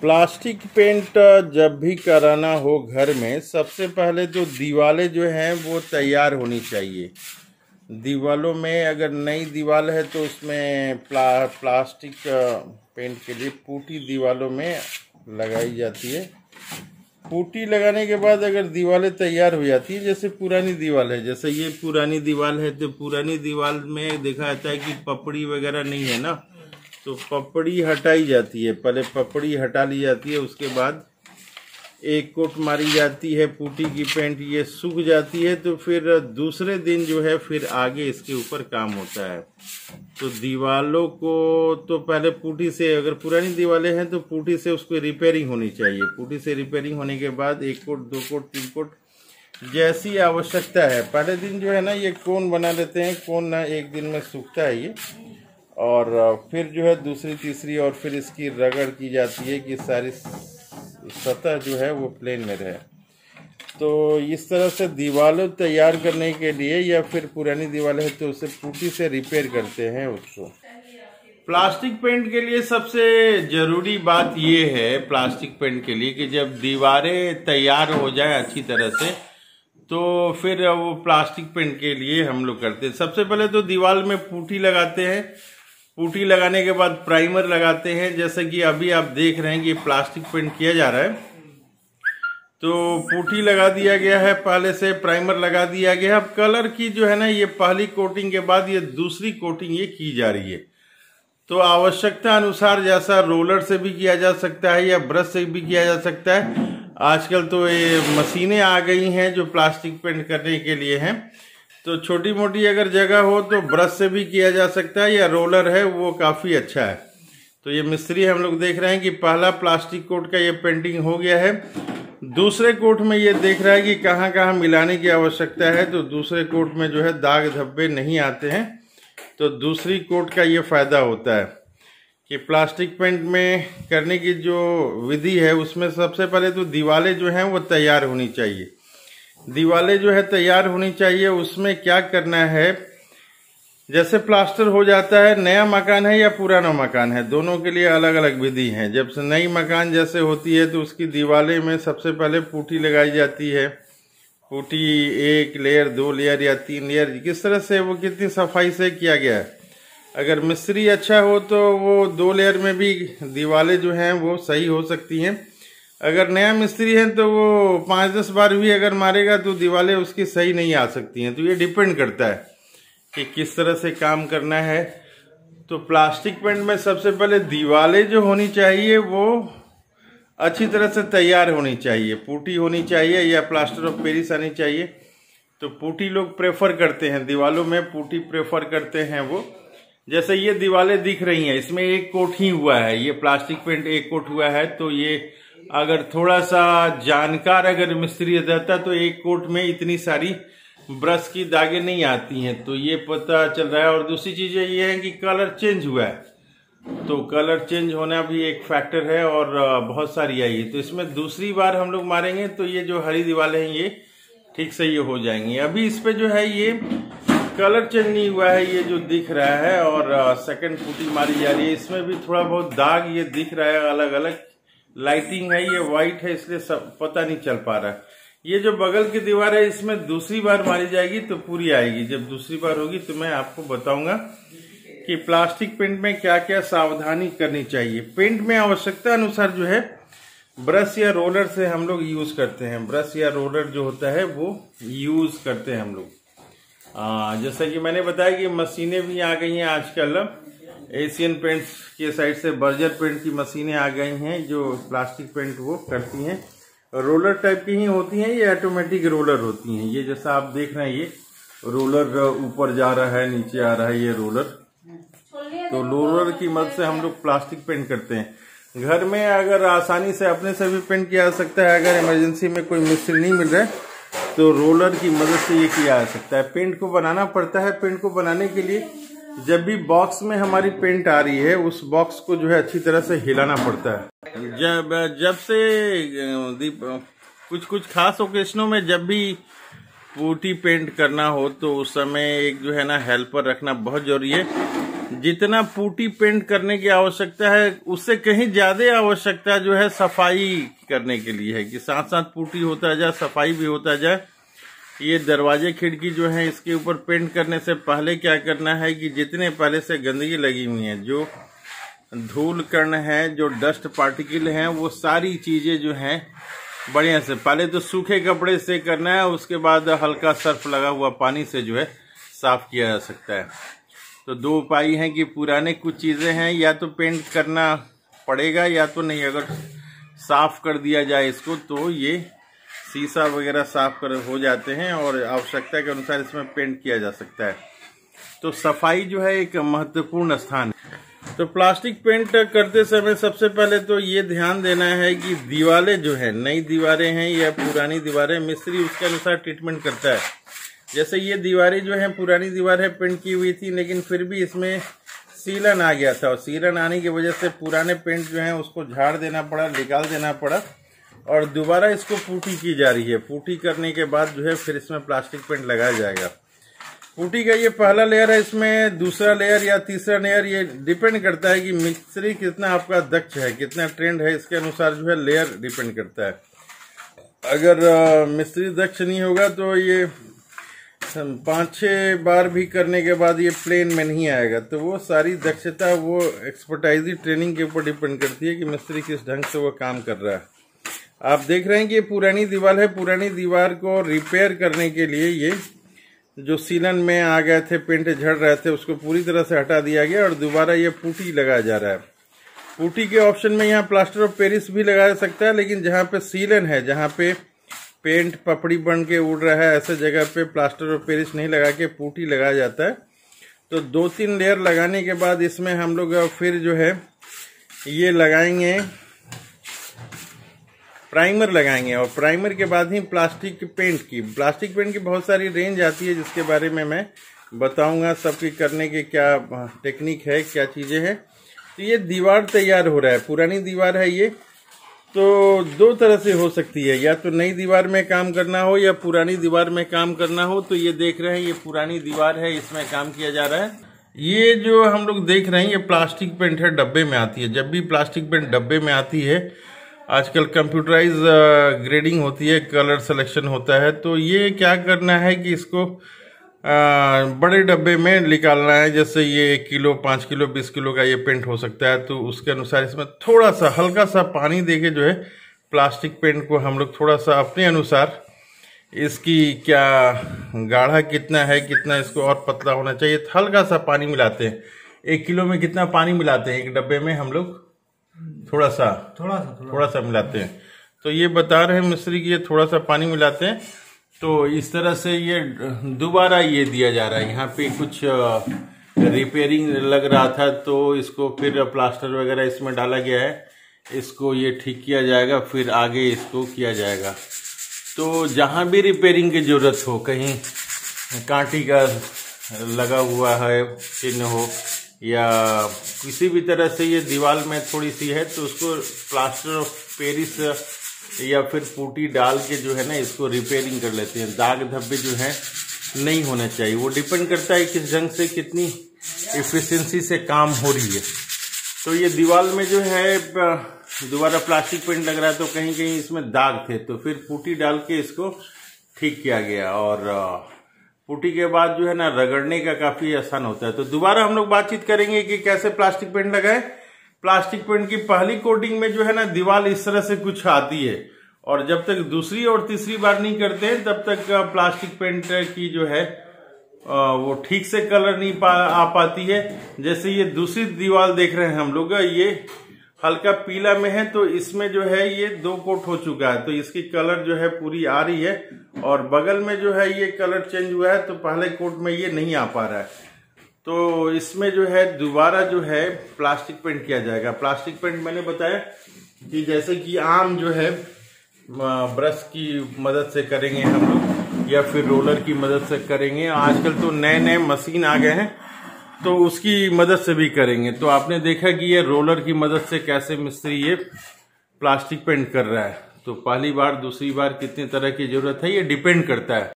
Plastic paint जब भी कराना हो घर में, सबसे पहले तो दीवारें जो हैं वो तैयार होनी चाहिए। दीवारों में अगर नई दीवार है तो उसमें प्लास्टिक पेंट के लिए पुट्टी दीवारों में लगाई जाती है। पुट्टी लगाने के बाद अगर दीवारें तैयार हो जाती है, जैसे पुरानी दीवार है, जैसे ये पुरानी दीवार है, तो पुरानी दीवार में देखा जाता है कि पपड़ी वगैरह नहीं है ना, तो पपड़ी हटाई जाती है। पहले पपड़ी हटा ली जाती है, उसके बाद एक कोट मारी जाती है पुट्टी की पेंट, ये सूख जाती है तो फिर दूसरे दिन जो है फिर आगे इसके ऊपर काम होता है। तो दीवारों को तो पहले पुट्टी से, अगर पुरानी दीवारें हैं तो पुट्टी से उसको रिपेयरिंग होनी चाहिए। पुट्टी से रिपेयरिंग होने के बाद एक कोट, दो कोट, तीन कोट जैसी आवश्यकता है। पहले दिन जो है ना ये कोन बना लेते हैं, कोन ना एक दिन में सूखता है ये, और फिर जो है दूसरी तीसरी और फिर इसकी रगड़ की जाती है कि सारी सतह जो है वो प्लेन में रहे। तो इस तरह से दीवारें तैयार करने के लिए, या फिर पुरानी दीवार है तो उसे पुट्टी से रिपेयर करते हैं उसको। प्लास्टिक पेंट के लिए सबसे जरूरी बात ये है प्लास्टिक पेंट के लिए कि जब दीवारें तैयार हो जाए अच्छी तरह से, तो फिर वो प्लास्टिक पेंट के लिए हम लोग करते हैं। सबसे पहले तो दीवार में पुट्टी लगाते हैं। पुट्टी लगाने के बाद प्राइमर लगाते हैं, जैसे कि अभी आप देख रहे हैं कि प्लास्टिक पेंट किया जा रहा है। तो पुट्टी लगा दिया गया है, पहले से प्राइमर लगा दिया गया है। अब कलर की जो है ना, ये पहली कोटिंग के बाद ये दूसरी कोटिंग ये की जा रही है। तो आवश्यकता अनुसार, जैसा रोलर से भी किया जा सकता है या ब्रश से भी किया जा सकता है। आजकल तो ये मशीनें आ गई हैं जो प्लास्टिक पेंट करने के लिए हैं। तो छोटी मोटी अगर जगह हो तो ब्रश से भी किया जा सकता है, या रोलर है वो काफ़ी अच्छा है। तो ये मिस्त्री हम लोग देख रहे हैं कि पहला प्लास्टिक कोट का ये पेंटिंग हो गया है। दूसरे कोट में ये देख रहा है कि कहाँ कहाँ मिलाने की आवश्यकता है। तो दूसरे कोट में जो है दाग धब्बे नहीं आते हैं। तो दूसरी कोट का ये फ़ायदा होता है कि प्लास्टिक पेंट में करने की जो विधि है उसमें सबसे पहले तो दीवारें जो हैं वो तैयार होनी चाहिए। दीवारें जो है तैयार होनी चाहिए। उसमें क्या करना है, जैसे प्लास्टर हो जाता है, नया मकान है या पुराना मकान है, दोनों के लिए अलग अलग विधि है। जब से नई मकान जैसे होती है तो उसकी दीवारें में सबसे पहले पुट्टी लगाई जाती है। पुट्टी एक लेयर, दो लेयर या तीन लेयर, किस तरह से वो कितनी सफाई से किया गया है। अगर मिस्त्री अच्छा हो तो वो दो लेयर में भी दीवारें जो हैं वो सही हो सकती हैं। अगर नया मिस्त्री है तो वो 5-10 बार भी अगर मारेगा तो दीवारें उसकी सही नहीं आ सकती हैं। तो ये डिपेंड करता है कि किस तरह से काम करना है। तो प्लास्टिक पेंट में सबसे पहले दीवारें जो होनी चाहिए वो अच्छी तरह से तैयार होनी चाहिए। पुट्टी होनी चाहिए या प्लास्टर ऑफ पेरिस आनी चाहिए। तो पुट्टी लोग प्रेफर करते हैं, दीवारों में पुट्टी प्रेफर करते हैं वो। जैसे ये दीवारें दिख रही हैं, इसमें एक कोट ही हुआ है, ये प्लास्टिक पेंट एक कोट हुआ है। तो ये अगर थोड़ा सा जानकार अगर मिस्त्री रहता तो एक कोट में इतनी सारी ब्रश की दागें नहीं आती हैं। तो ये पता चल रहा है। और दूसरी चीज़ ये है कि कलर चेंज हुआ है, तो कलर चेंज होना भी एक फैक्टर है, और बहुत सारी आई है। तो इसमें दूसरी बार हम लोग मारेंगे तो ये जो हरी दीवारें हैं ये ठीक से ये हो जाएंगी। अभी इस पे जो है ये कलर चेंज नहीं हुआ है, ये जो दिख रहा है, और सेकंड पुट्टी मारी जा रही है। इसमें भी थोड़ा बहुत दाग ये दिख रहा है, अलग अलग लाइटिंग है, ये व्हाइट है इसलिए सब पता नहीं चल पा रहा है। ये जो बगल की दीवार है इसमें दूसरी बार मारी जाएगी तो पूरी आएगी। जब दूसरी बार होगी तो मैं आपको बताऊंगा कि प्लास्टिक पेंट में क्या क्या सावधानी करनी चाहिए। पेंट में आवश्यकता अनुसार जो है ब्रश या रोलर से हम लोग यूज करते हैं। ब्रश या रोलर जो होता है वो यूज करते हैं हम लोग। जैसा कि मैंने बताया कि मशीनें भी आ गई हैं आजकल। एशियन पेंट्स के साइड से बर्जर पेंट की मशीनें आ गई हैं जो प्लास्टिक पेंट वो करती हैं। रोलर टाइप की ही होती हैं, ये ऑटोमेटिक रोलर होती हैं। ये जैसा आप देख रहे हैं ये रोलर ऊपर जा रहा है, नीचे आ रहा है ये रोलर। तो रोलर की मदद से हम लोग प्लास्टिक पेंट करते हैं। घर में अगर आसानी से अपने से भी पेंट किया जा सकता है। अगर इमरजेंसी में कोई मिस्त्री नहीं मिल रहा है तो रोलर की मदद से ये किया जा सकता है। पेंट को बनाना पड़ता है। पेंट को बनाने के लिए जब भी बॉक्स में हमारी पेंट आ रही है उस बॉक्स को जो है अच्छी तरह से हिलाना पड़ता है। जब से कुछ खास ओकेशनों में जब भी पुट्टी पेंट करना हो तो उस समय एक जो है ना हेल्पर रखना बहुत जरूरी है। जितना पुट्टी पेंट करने की आवश्यकता है उससे कहीं ज्यादा आवश्यकता जो है सफाई करने के लिए है कि साथ साथ पुट्टी होता जाए, सफाई भी होता जाए। ये दरवाजे खिड़की जो है इसके ऊपर पेंट करने से पहले क्या करना है कि जितने पहले से गंदगी लगी हुई है, जो धूल कण है, जो डस्ट पार्टिकल हैं, वो सारी चीजें जो हैं बढ़िया से पहले तो सूखे कपड़े से करना है, उसके बाद हल्का सर्फ लगा हुआ पानी से जो है साफ किया जा सकता है। तो दो उपाय हैं कि पुराने कुछ चीजें हैं या तो पेंट करना पड़ेगा या तो नहीं। अगर साफ कर दिया जाए इसको तो ये शीशा वगैरह साफ कर हो जाते हैं और आवश्यकता के अनुसार इसमें पेंट किया जा सकता है। तो सफाई जो है एक महत्वपूर्ण स्थान है। तो प्लास्टिक पेंट करते समय सबसे पहले तो ये ध्यान देना है कि दीवारें जो है, नई दीवारें हैं या पुरानी दीवारें, मिस्त्री उसके अनुसार ट्रीटमेंट करता है। जैसे ये दीवारें जो है पुरानी दीवार है, पेंट की हुई थी, लेकिन फिर भी इसमें सीलन आ गया था और सीलन आने की वजह से पुराने पेंट जो है उसको झाड़ देना पड़ा, निकाल देना पड़ा और दोबारा इसको पुट्टी की जा रही है। पुट्टी करने के बाद जो है फिर इसमें प्लास्टिक पेंट लगाया जाएगा। पुट्टी का ये पहला लेयर है, इसमें दूसरा लेयर या तीसरा लेयर ये डिपेंड करता है कि मिस्त्री कितना आपका दक्ष है, कितना ट्रेंड है, इसके अनुसार जो है लेयर डिपेंड करता है। अगर मिस्त्री दक्ष नहीं होगा तो ये 5-6 बार भी करने के बाद ये प्लेन में नहीं आएगा। तो वो सारी दक्षता, वो एक्सपर्टाइजी ट्रेनिंग के ऊपर डिपेंड करती है कि मिस्त्री किस ढंग से वो काम कर रहा है। आप देख रहे हैं कि ये पुरानी दीवार है। पुरानी दीवार को रिपेयर करने के लिए ये जो सीलन में आ गए थे, पेंट झड़ रहे थे, उसको पूरी तरह से हटा दिया गया और दोबारा ये पुट्टी लगाया जा रहा है। पुट्टी के ऑप्शन में यहाँ प्लास्टर ऑफ पेरिस भी लगाया जा सकता है, लेकिन जहाँ पे सीलन है, जहाँ पे पेंट पपड़ी बन के उड़ रहा है, ऐसे जगह पे प्लास्टर ऑफ पेरिस नहीं लगा के पुट्टी लगाया जाता है। तो 2-3 लेयर लगाने के बाद इसमें हम लोग फिर जो है ये लगाएंगे, प्राइमर लगाएंगे और प्राइमर के बाद ही प्लास्टिक पेंट की बहुत सारी रेंज आती है, जिसके बारे में मैं बताऊंगा सबकी करने के क्या टेक्निक है, क्या चीजें हैं। तो ये दीवार तैयार हो रहा है, पुरानी दीवार है ये। तो 2 तरह से हो सकती है, या तो नई दीवार में काम करना हो या पुरानी दीवार में काम करना हो। तो ये देख रहे हैं ये पुरानी दीवार है, इसमें काम किया जा रहा है। ये जो हम लोग देख रहे हैं ये प्लास्टिक पेंट है, डब्बे में आती है। जब भी प्लास्टिक पेंट डब्बे में आती है, आजकल कंप्यूटराइज ग्रेडिंग होती है, कलर सिलेक्शन होता है। तो ये क्या करना है कि इसको बड़े डब्बे में निकालना है। जैसे ये 1 किलो, 5 किलो, 20 किलो का ये पेंट हो सकता है। तो उसके अनुसार इसमें थोड़ा सा हल्का सा पानी देके जो है प्लास्टिक पेंट को हम लोग थोड़ा सा अपने अनुसार, इसकी क्या गाढ़ा कितना है, कितना इसको और पतला होना चाहिए, तो हल्का सा पानी मिलाते हैं। 1 किलो में कितना पानी मिलाते हैं? एक डब्बे में हम लोग थोड़ा सा मिलाते हैं। तो ये बता रहे हैं मिस्त्री की ये थोड़ा सा पानी मिलाते हैं। तो इस तरह से ये दोबारा ये दिया जा रहा है। यहाँ पे कुछ रिपेयरिंग लग रहा था तो इसको फिर प्लास्टर वगैरह इसमें डाला गया है, इसको ये ठीक किया जाएगा, फिर आगे इसको किया जाएगा। तो जहाँ भी रिपेयरिंग की जरूरत हो, कहीं कांटी का लगा हुआ है चिन्ह हो या किसी भी तरह से ये दीवार में थोड़ी सी है, तो उसको प्लास्टर ऑफ पेरिस या फिर पुट्टी डाल के जो है ना इसको रिपेयरिंग कर लेते हैं। दाग धब्बे जो है नहीं होने चाहिए। वो डिपेंड करता है किस ढंग से, कितनी एफिशिएंसी से काम हो रही है। तो ये दीवार में जो है दोबारा प्लास्टिक पेंट लग रहा है, तो कहीं कहीं इसमें दाग थे, तो फिर पुट्टी डाल के इसको ठीक किया गया। और पुट्टी के बाद जो है ना रगड़ने का काफी आसान होता है। तो दोबारा हम लोग बातचीत करेंगे कि कैसे प्लास्टिक पेंट लगाए। प्लास्टिक पेंट की पहली कोटिंग में जो है ना दीवार इस तरह से कुछ आती है, और जब तक दूसरी और तीसरी बार नहीं करते हैं तब तक प्लास्टिक पेंट की जो है वो ठीक से कलर नहीं आ पाती है। जैसे ये दूसरी दीवार देख रहे हैं हम लोग, ये हल्का पीला में है, तो इसमें जो है ये 2 कोट हो चुका है, तो इसकी कलर जो है पूरी आ रही है। और बगल में जो है ये कलर चेंज हुआ है, तो पहले कोट में ये नहीं आ पा रहा है। तो इसमें जो है दोबारा जो है प्लास्टिक पेंट किया जाएगा। प्लास्टिक पेंट मैंने बताया कि जैसे कि आम जो है ब्रश की मदद से करेंगे हम लोग या फिर रोलर की मदद से करेंगे। आजकल तो नए नए मशीन आ गए हैं, तो उसकी मदद से भी करेंगे। तो आपने देखा कि ये रोलर की मदद से कैसे मिस्त्री ये प्लास्टिक पेंट कर रहा है। तो पहली बार, दूसरी बार कितनी तरह की जरूरत है, ये डिपेंड करता है।